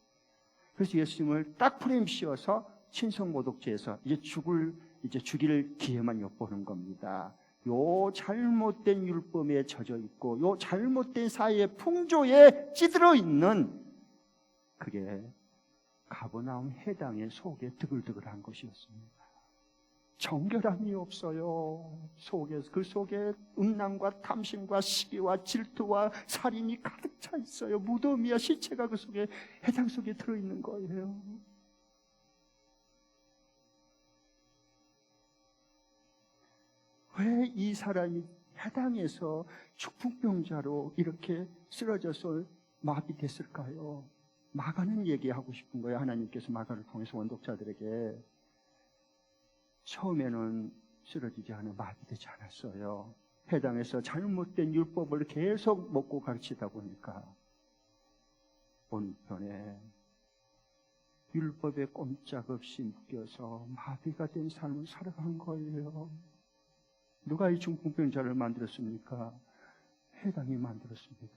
그래서 예수님을 딱 프레임 씌워서 신성모독죄에서 이제 죽일 기회만 엿보는 겁니다. 요 잘못된 율법에 젖어 있고 요 잘못된 사회의 풍조에 찌들어 있는 그게 가버나움 해당의 속에 드글드글한 것이었습니다. 정결함이 없어요. 그 속에 음란과 탐심과 시기와 질투와 살인이 가득 차 있어요. 무덤이야 시체가 그 속에 해당 속에 들어있는 거예요. 왜 이 사람이 해당에서 축풍병자로 이렇게 쓰러져서 마비됐을까요? 마가는 얘기하고 싶은 거예요. 하나님께서 마가를 통해서 원독자들에게 처음에는 쓰러지지 않아 마비되지 않았어요. 해당에서 잘못된 율법을 계속 먹고 가르치다 보니까 어느 편에 율법에 꼼짝없이 묶여서 마비가 된 삶을 살아간 거예요. 누가 이 중풍병자를 만들었습니까? 해당이 만들었습니다.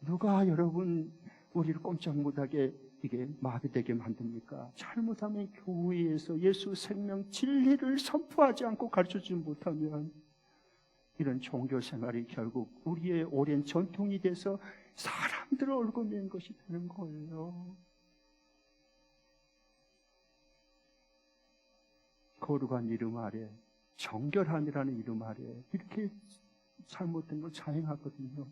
누가 여러분 우리를 꼼짝 못하게 이게 마비되게 만듭니까? 잘못하면 교회에서 예수 생명 진리를 선포하지 않고 가르쳐주지 못하면 이런 종교 생활이 결국 우리의 오랜 전통이 돼서 사람들을 얽어맨 것이 되는 거예요. 거룩한 이름 아래, 정결함이라는 이름 아래 이렇게 잘못된 걸 자행하거든요.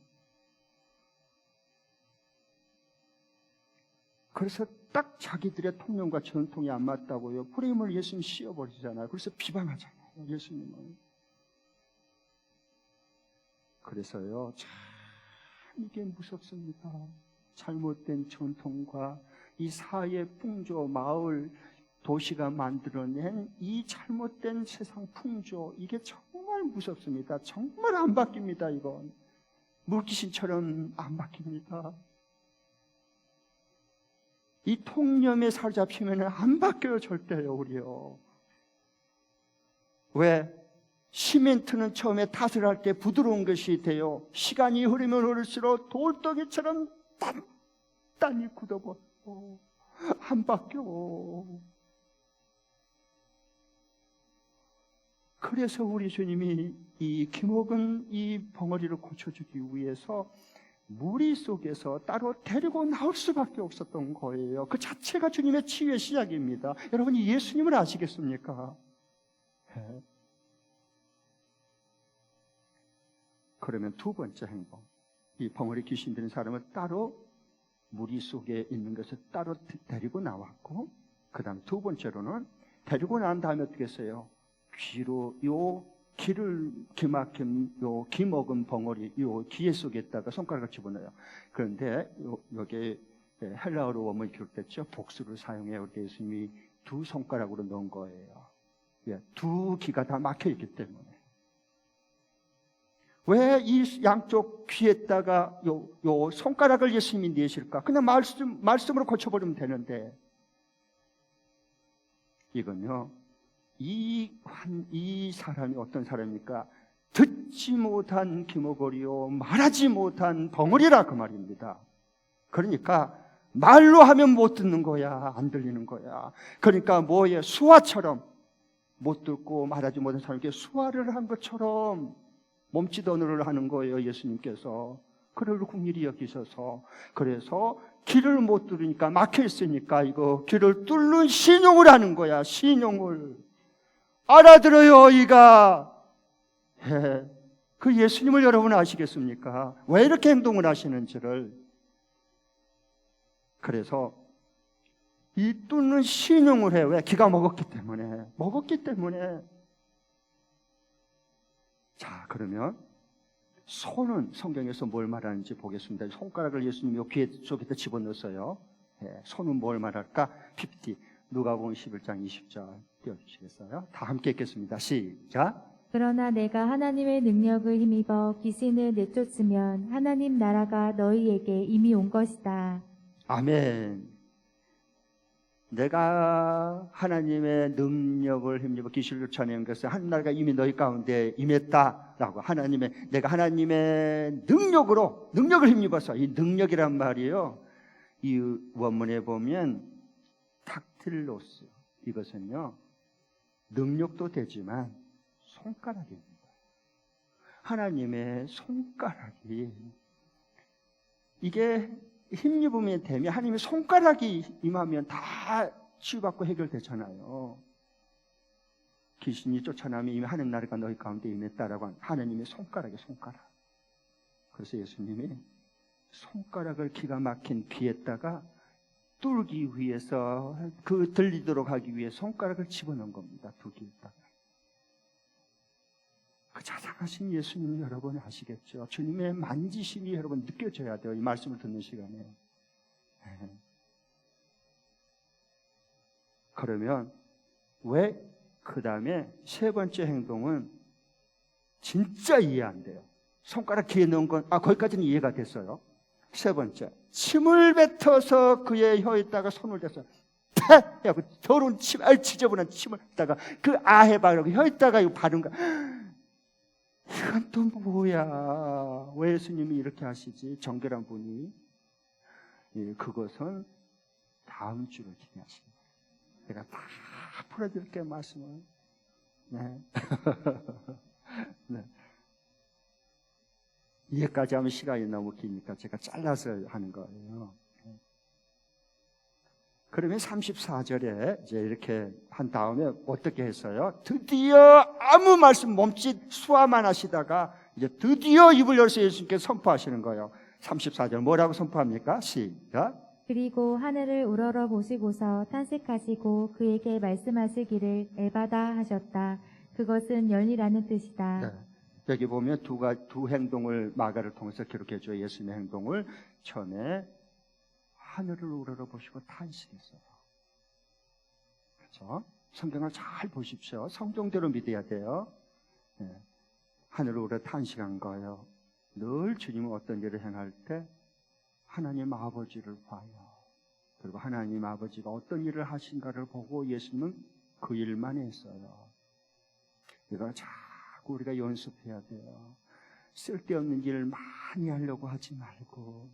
그래서 딱 자기들의 통념과 전통이 안 맞다고요. 프레임을 예수님 씌워버리잖아요. 그래서 비방하잖아요. 예수님을. 그래서요, 참 이게 무섭습니다. 잘못된 전통과 이 사회 풍조, 마을, 도시가 만들어낸 이 잘못된 세상 풍조, 이게 정말 무섭습니다. 정말 안 바뀝니다. 이건 물귀신처럼 안 바뀝니다. 이 통념에 사로잡히면 안 바뀌어요. 절대요. 우리요. 왜? 시멘트는 처음에 탓을 할 때 부드러운 것이 돼요. 시간이 흐르면 흐를수록 돌덩이처럼 단단히 굳어버리고 안 바뀌어. 그래서 우리 주님이 이 기목은 이 벙어리를 고쳐주기 위해서 무리 속에서 따로 데리고 나올 수밖에 없었던 거예요. 그 자체가 주님의 치유의 시작입니다. 여러분이 예수님을 아시겠습니까? 네. 그러면 두 번째 행동, 이 벙어리 귀신 들린 사람을 따로 무리 속에 있는 것을 따로 데리고 나왔고, 그 다음 두 번째로는 데리고 난 다음에 어떻게 했어요? 귀로 요 귀를 기막힌 요 기먹은 벙어리 요 귀에 속에다가 손가락을 집어넣어요. 그런데 여기에 헬라어로 원문이 기록됐죠. 복수를 사용해요. 그렇게 예수님이 두 손가락으로 넣은 거예요. 두 귀가 다 막혀 있기 때문에. 왜 이 양쪽 귀에다가 요 손가락을 예수님이 내실까? 그냥 말씀으로 고쳐버리면 되는데, 이건요, 이 사람이 어떤 사람입니까? 듣지 못한 기모거리요, 말하지 못한 벙어리라 그 말입니다. 그러니까 말로 하면 못 듣는 거야, 안 들리는 거야. 그러니까 뭐예요? 수화처럼 못 듣고 말하지 못한 사람에게 수화를 한 것처럼 몸짓 언어를 하는 거예요. 예수님께서 그를 긍휼히 여기셔서. 그래서 귀를 못 들으니까 막혀 있으니까 이거 귀를 뚫는 신용을 하는 거야. 신용을 알아들어요. 이가 그 예수님을 여러분 아시겠습니까? 왜 이렇게 행동을 하시는지를. 그래서 이 뚫는 신용을 해요. 왜? 귀가 먹었기 때문에. 자, 그러면 손은 성경에서 뭘 말하는지 보겠습니다. 손가락을 예수님이 귀에 속에다 집어넣었어요. 손은 뭘 말할까? 50. 누가복음 11장 20절 띄워주시겠어요? 다 함께 읽겠습니다. 시작. 그러나 내가 하나님의 능력을 힘입어 귀신을 내쫓으면 하나님 나라가 너희에게 이미 온 것이다. 아멘. 내가 하나님의 능력을 힘입어 귀신을 쫓아내는 것은 하나님 나라가 이미 너희 가운데 임했다라고, 내가 하나님의 능력을 힘입어서, 이 능력이란 말이에요. 이 원문에 보면 닥틸로스, 이것은요 능력도 되지만 손가락입니다. 하나님의 손가락이 이게 힘입으면 되면 하나님의 손가락이 임하면 다 치유받고 해결되잖아요. 귀신이 쫓아나면 이미 하늘 나라가 너희 가운데 임했다라고 하는 하나님의 손가락이에요. 손가락. 그래서 예수님이 손가락을 기가 막힌 귀에다가 뚫기 위해서 그 들리도록 하기 위해 손가락을 집어넣은 겁니다. 두 귀에다가. 그 자상하신 예수님 여러분 아시겠죠? 주님의 만지심이 여러분 느껴져야 돼요. 이 말씀을 듣는 시간에. 그러면 왜 그 다음에 세 번째 행동은 진짜 이해 안 돼요. 손가락 귀에 넣은 건 거기까지는 이해가 됐어요. 세 번째, 침을 뱉어서 그의 혀에다가 손을 대서 패! 하고 더러운 침, 지저분한 침을 다가 그 아해바라고 혀에다가 이거 바른 거. 이건 또 뭐야? 왜 예수님이 이렇게 하시지? 정결한 분이. 예, 그것은 다음 주를 기대하십니다. 제가 다 풀어드릴게요, 말씀을. 네. 네. 이해까지 하면 시간이 너무 기니까 제가 잘라서 하는 거예요. 그러면 34절에 이제 이렇게 한 다음에 어떻게 했어요? 드디어 아무 말씀 몸짓 수화만 하시다가 이제 드디어 입을 열어서 예수님께 선포하시는 거예요. 34절 뭐라고 선포합니까? 시작. 그리고 하늘을 우러러 보시고서 탄식하시고 그에게 말씀하시기를 에바다 하셨다. 그것은 열리라는 뜻이다. 네. 여기 보면 두 행동을 마가를 통해서 기록해줘요. 예수님의 행동을. 처음에 하늘을 우러러 보시고 탄식했어요. 그렇죠? 성경을 잘 보십시오. 성경대로 믿어야 돼요. 네. 하늘을 우러러 탄식한 거예요. 늘 주님은 어떤 일을 행할 때 하나님 아버지를 봐요. 그리고 하나님 아버지가 어떤 일을 하신가를 보고 예수님은 그 일만 했어요. 이걸 자꾸 우리가 연습해야 돼요. 쓸데없는 일을 많이 하려고 하지 말고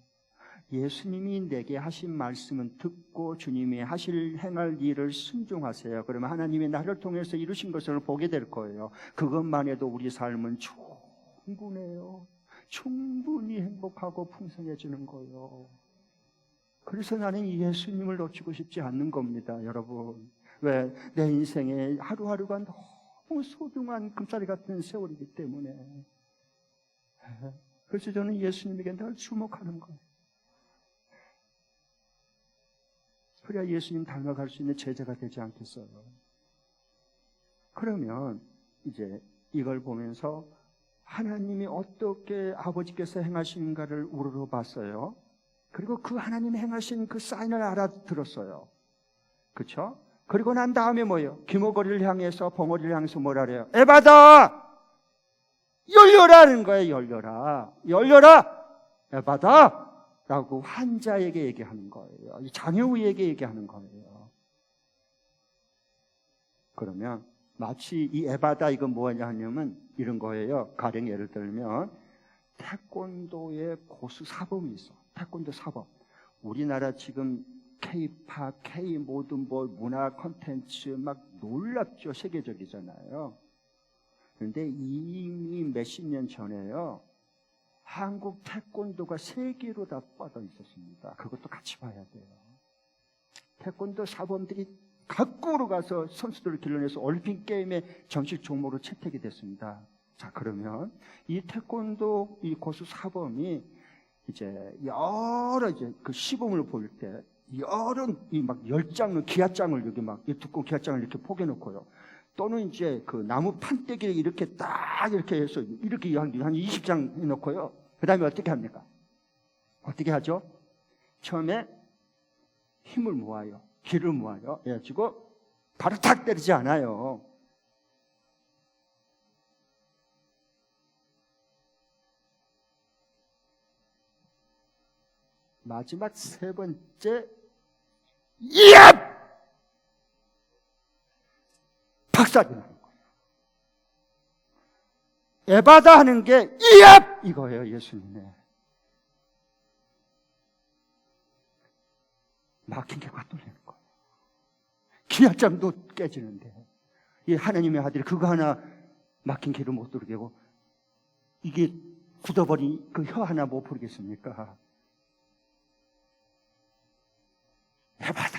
예수님이 내게 하신 말씀은 듣고 주님이 행할 일을 순종하세요. 그러면 하나님이 나를 통해서 이루신 것을 보게 될 거예요. 그것만 해도 우리 삶은 충분해요. 충분히 행복하고 풍성해지는 거예요. 그래서 나는 예수님을 놓치고 싶지 않는 겁니다, 여러분. 왜? 내 인생에 하루하루가 너무 소중한 금자리 같은 세월이기 때문에. 그래서 저는 예수님에게 늘 주목하는 거예요. 그래야 예수님 닮아갈 수 있는 제자가 되지 않겠어요? 그러면 이제 이걸 보면서 하나님이 어떻게 아버지께서 행하시는가를 우러러 봤어요. 그리고 그 하나님이 행하신 그 사인을 알아들었어요. 그렇죠? 그리고 난 다음에 뭐예요? 귀머거리를 향해서 벙어리를 향해서 뭐라 그래요? 에바다! 열려라는 거예요. 열려라! 에바다! 라고 환자에게 얘기하는 거예요. 장애우에게 얘기하는 거예요. 그러면 마치 이 에바다 이건 뭐냐 하냐면 이런 거예요. 가령 예를 들면 태권도의 고수 사범이 있어. 태권도 사범. 우리나라 지금 K-팝, K 모든 문화 콘텐츠 막 놀랍죠. 세계적이잖아요. 그런데 이미 몇십 년 전에요. 한국 태권도가 세계로 다 뻗어 있었습니다. 그것도 같이 봐야 돼요. 태권도 사범들이 각국으로 가서 선수들을 길러내서 올림픽 게임의 정식 종목으로 채택이 됐습니다. 자, 그러면 이 태권도 이 고수 사범이 이제 여러 그 시범을 보일 때 여러 막 10장을 기아장을 여기 막 두꺼운 기아장을 이렇게 포개 놓고요. 또는 이제 그 나무 판때기를 이렇게 딱 이렇게 해서 이렇게 한 20장 해 놓고요. 그다음에 어떻게 합니까? 어떻게 하죠? 처음에 힘을 모아요. 기를 모아요. 그래가지고 바로 탁 때리지 않아요. 마지막 세 번째 이압! 박살이 나는 거예요. 에바다 하는 게 이압! 이거예요. 예수님의 막힌 게 꽉 뚫리는 거예요. 기아장도 깨지는데 이 하나님의 아들이 그거 하나 막힌 길을 못 들게 고 이게 굳어버린 그 혀 하나 못 풀겠습니까? 에바다.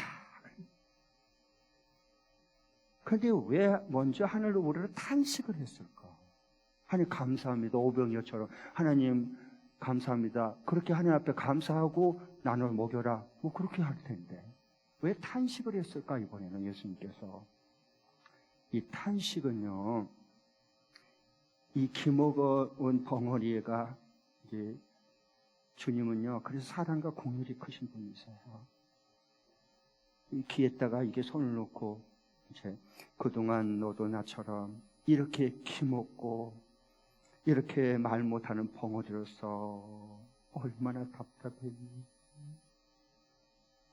그런데 왜 먼저 하늘로 우러러 탄식을 했을까? 하나님 감사합니다. 오병이어처럼 하나님 감사합니다. 그렇게 하나님 앞에 감사하고 나를 먹여라. 뭐 그렇게 할 텐데 왜 탄식을 했을까? 이번에는 예수님께서 이 탄식은요, 이 기먹어온 벙어리가 이제 주님은요, 그래서 사랑과 공률이 크신 분이세요. 이 귀에다가 이게 손을 놓고 이제 그동안 너도 나처럼 이렇게 기먹고 이렇게 말 못하는 벙어리로서 얼마나 답답했니?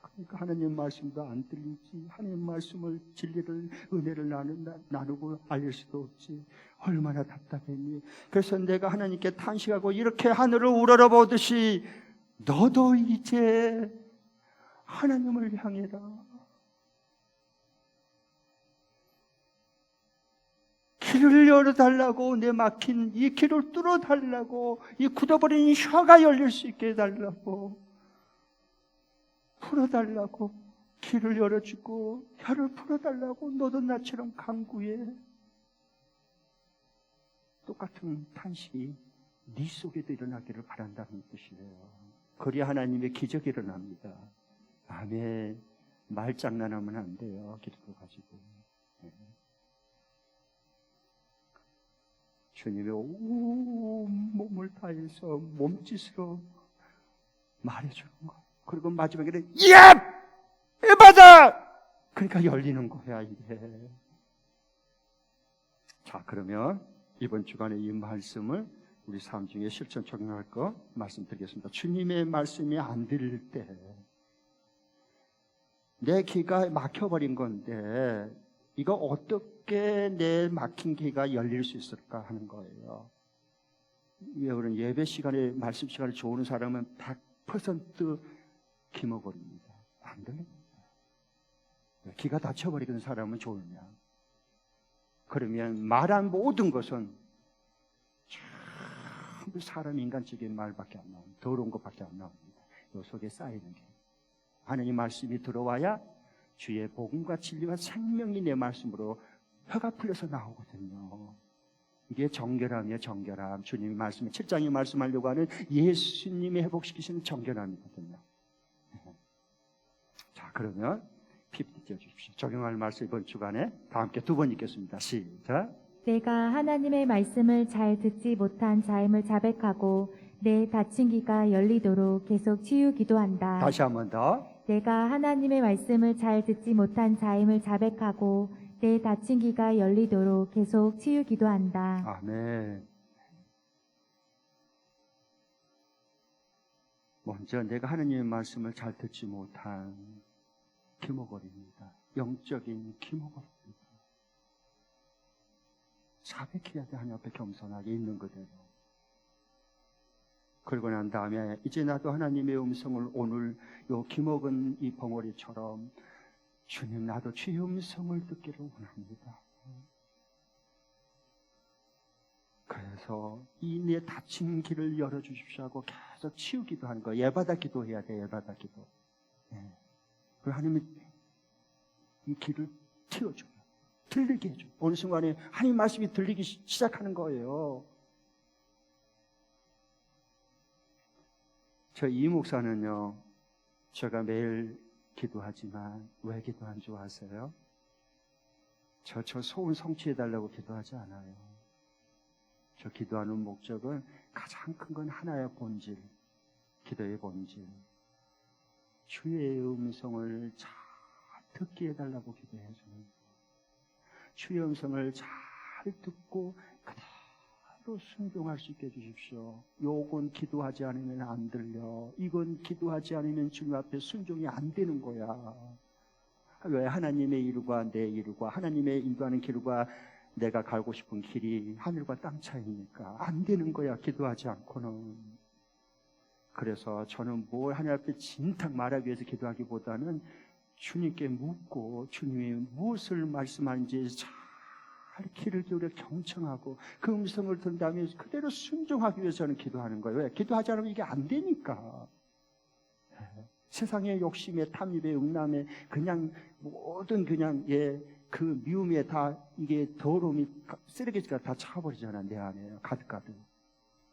그러니까 하나님 말씀도 안 들리지. 하나님 말씀을 진리를 은혜를 나누고 알릴 수도 없지. 얼마나 답답했니? 그래서 내가 하나님께 탄식하고 이렇게 하늘을 우러러 보듯이 너도 이제 하나님을 향해라. 길을 열어달라고, 내 막힌 이 길을 뚫어달라고, 이 굳어버린 혀가 열릴 수 있게 해달라고, 풀어달라고, 길을 열어주고 혀를 풀어달라고 너도 나처럼 간구해. 똑같은 탄식이 네 속에도 일어나기를 바란다는 뜻이에요. 그래야 하나님의 기적이 일어납니다. 아멘. 말장난하면 안 돼요. 기도를 가지고. 주님의 온 몸을 다해서 몸짓으로 말해주는 거예요. 그리고 마지막에는 야! 에바다! 그러니까 열리는 거야 이게. 자, 그러면 이번 주간에 이 말씀을 우리 삶 중에 실천 적용할 거 말씀드리겠습니다. 주님의 말씀이 안 들릴 때 내 귀가 막혀버린 건데 이거 어떻게 내 막힌 귀가 열릴 수 있을까 하는 거예요. 여러분, 예배 시간에 말씀 시간에 좋은 사람은 100% 기먹어립니다. 안 들립니다. 귀가 닫혀버리는 사람은 좋으냐? 그러면 말한 모든 것은 전부 사람 인간적인 말밖에 안 나옵니다. 더러운 것밖에 안 나옵니다. 요 속에 쌓이는 게. 하나님 말씀이 들어와야 주의 복음과 진리와 생명이 내 말씀으로 혀가 풀려서 나오거든요. 이게 정결함이에요. 정결함. 주님의 말씀에 7장에 말씀하려고 하는 예수님이 회복시키시는 정결함이거든요. 자, 그러면 PPT 띄워주십시오. 적용할 말씀 이번 주간에 다 함께 두 번 읽겠습니다. 시작. 내가 하나님의 말씀을 잘 듣지 못한 자임을 자백하고 내 닫힌 귀가 열리도록 계속 치유 기도한다. 다시 한 번 더. 내가 하나님의 말씀을 잘 듣지 못한 자임을 자백하고 내 닫힌 귀가 열리도록 계속 치유 기도한다. 아멘. 먼저 내가 하나님의 말씀을 잘 듣지 못한 기모거리입니다. 영적인 기모거리입니다. 자백해야 돼. 하나님 앞에 겸손하게 있는 그대로. 그러고 난 다음에 이제 나도 하나님의 음성을 오늘 요 기먹은 이 벙어리처럼 주님, 나도 주의 음성을 듣기를 원합니다. 그래서 이 내 닫힌 길을 열어주십시오 하고 계속 치우기도 하는 거예요. 예받아 기도해야 돼. 예받아 기도. 그리고 하나님이 이 길을 틔워줘요. 들리게 해줘요. 어느 순간에 하나님 말씀이 들리기 시작하는 거예요. 저 이 목사는요, 제가 매일 기도하지만 왜 기도한 줄 아세요? 저 소원 성취해달라고 기도하지 않아요. 저 기도하는 목적은 가장 큰 건 하나의 본질, 기도의 본질. 주의 음성을 잘 듣게 해달라고 기도해줘요. 주의 음성을 잘 듣고 그대로 순종할 수 있게 해주십시오. 요건 기도하지 않으면 안 들려. 이건 기도하지 않으면 주님 앞에 순종이 안 되는 거야. 왜? 하나님의 일과 내 일과 하나님의 인도하는 길과 내가 가고 싶은 길이 하늘과 땅 차이니까 안 되는 거야, 기도하지 않고는. 그래서 저는 뭘 하나님 앞에 진작 말하기 위해서 기도하기보다는 주님께 묻고 주님이 무엇을 말씀하는지 잘 귀를 기울여 경청하고 그 음성을 든 다음에 그대로 순종하기 위해서 저는 기도하는 거예요. 왜? 기도하지 않으면 이게 안 되니까. 세상의 욕심에 탐입에 음란에 그냥 모든 그냥 그 미움에 다 이게 더러움이 쓰레기가 다 차버리잖아. 내 안에 가득가득.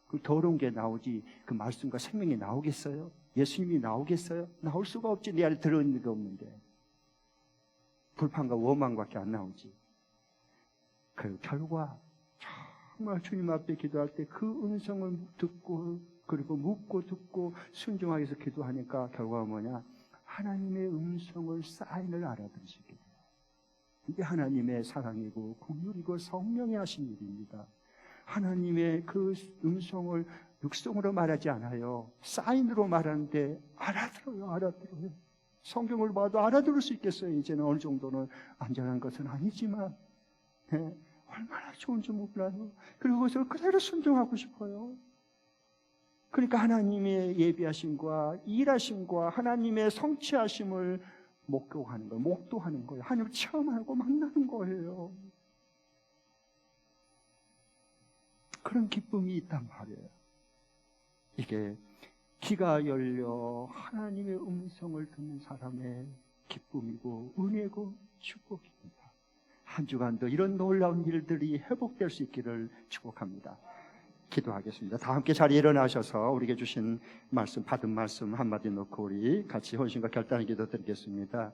그 더러운 게 나오지 그 말씀과 생명이 나오겠어요? 예수님이 나오겠어요? 나올 수가 없지. 내 안에 들어있는 게 없는데. 불판과 원망밖에 안 나오지. 그 결과 정말 주님 앞에 기도할 때 그 음성을 듣고 그리고 묻고 듣고 순종하기 위해서 기도하니까 결과가 뭐냐? 하나님의 음성을 사인을 알아들으시게 돼요. 이게 하나님의 사랑이고 긍휼이고 성령이 하신 일입니다. 하나님의 그 음성을 육성으로 말하지 않아요. 사인으로 말하는데 알아들어요. 성경을 봐도 알아들을 수 있겠어요. 이제는 어느 정도는 안전한 것은 아니지만 얼마나 좋은지 몰라요. 그리고 그것을 그대로 순종하고 싶어요. 그러니까 하나님의 예비하심과 일하심과 하나님의 성취하심을 목도하는 거예요. 하나님을 체험하고 만나는 거예요. 그런 기쁨이 있단 말이에요. 이게 귀가 열려 하나님의 음성을 듣는 사람의 기쁨이고 은혜고 축복입니다. 한 주간도 이런 놀라운 일들이 회복될 수 있기를 축복합니다. 기도하겠습니다. 다 함께 자리에 일어나셔서 우리에게 주신 말씀, 받은 말씀 한마디 놓고 우리 같이 헌신과 결단의 기도 드리겠습니다.